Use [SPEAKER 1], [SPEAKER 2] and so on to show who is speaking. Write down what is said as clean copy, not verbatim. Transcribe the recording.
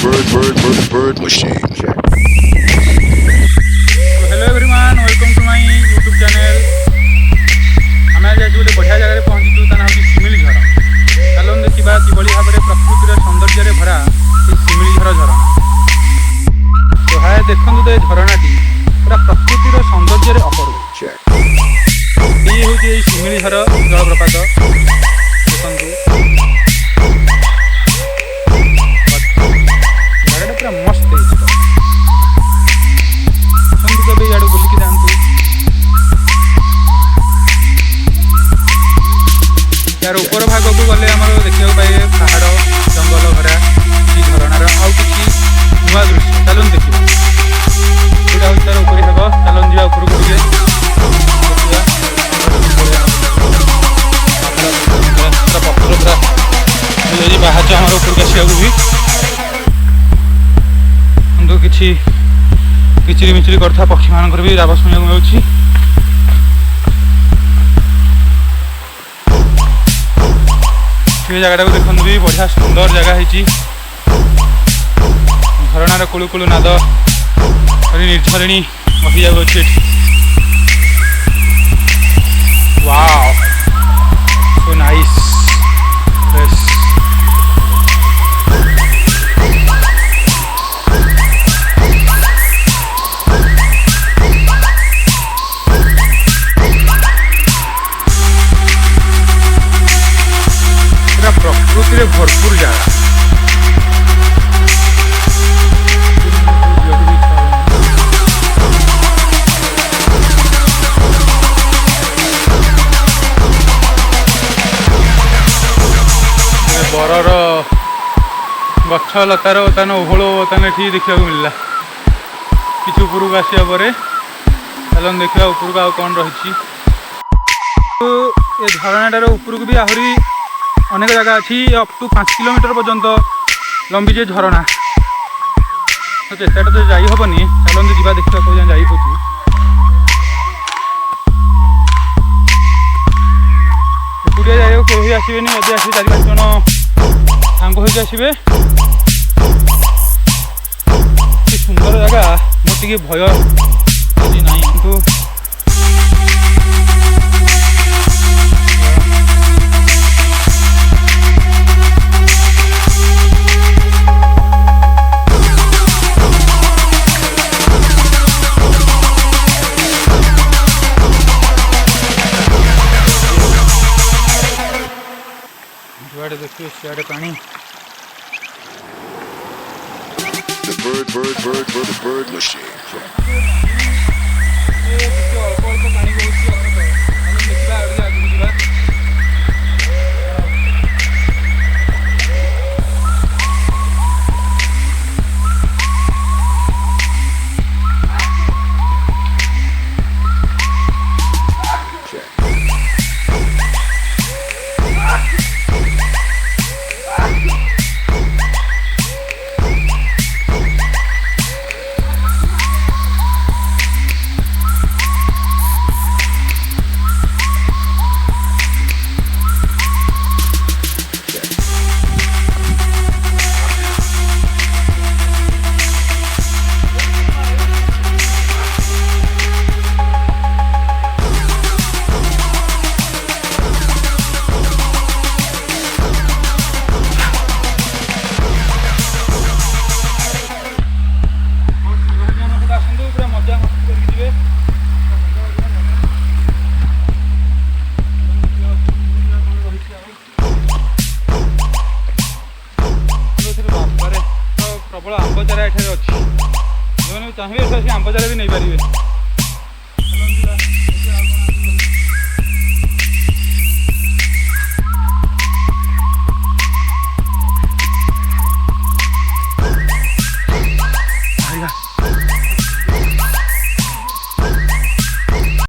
[SPEAKER 1] bird machine. Check.
[SPEAKER 2] So hello everyone, welcome to my YouTube channel. आम आज गोटे बढ़िया जगह पहुँचू ता ना हूँ शिमिलीझर। चलो देखा किभली भाव में प्रकृतिर सौंदर्य भरा शिमिलीझर झरणा। तो है देखु तो ये झरणाटी पूरा प्रकृतिर सौंदर्य अपरूप। ये हूँ शिमिलीझर जलप्रपात देखु जगह पूरा मस्त है। कभी इे बुलिकी जातु यार ऊपर भाग को गले आम देखा पाए पहाड़ जंगल भरा कि झरणार आउ कि नुआ दृश्य। चलन देखा यहाँ हूँ तार ऊपर भाग। चलन जा ऊपर को पत्थर पूरा बाहर आम ऊपर को आसवा भी किसी किचिरी मिचिरी करता पक्षी मान भी राव शुणा मिलूँ। से जगह को देखते भी बढ़िया सुंदर जगह है। झरणार कुलु कुलु नाद निर्झरिणी बही जाऊँगी। Wow so nice. प्रकृति भरपूर जगह बरर गछ लतार बर्तमान ओहल बर्तमान ये देखा मिलला। कि उपरक आसा पर चलन देखा उपरक आउ कौन रही। ये झरणाटार उपरक भी आहरी अनेक जगह अच्छी अप टू 5 किलोमीटर पर्यंत लंबी झरणा। तो चेष्टा तो जाई हेनी। चलते जा देखा कौन जा जाई होची। एकुटिया जाइए कहीं आसबे यदि आस 4-5 जन सांग हो आसबे। सुंदर जगह मोटे भय ना कि जुआड़े देखिए सियाड़े पानी।
[SPEAKER 1] The bird machine. प्रबल आंब चारा एठारे अच्छी। जो चाहिए आंब चारा भी नहीं पारे।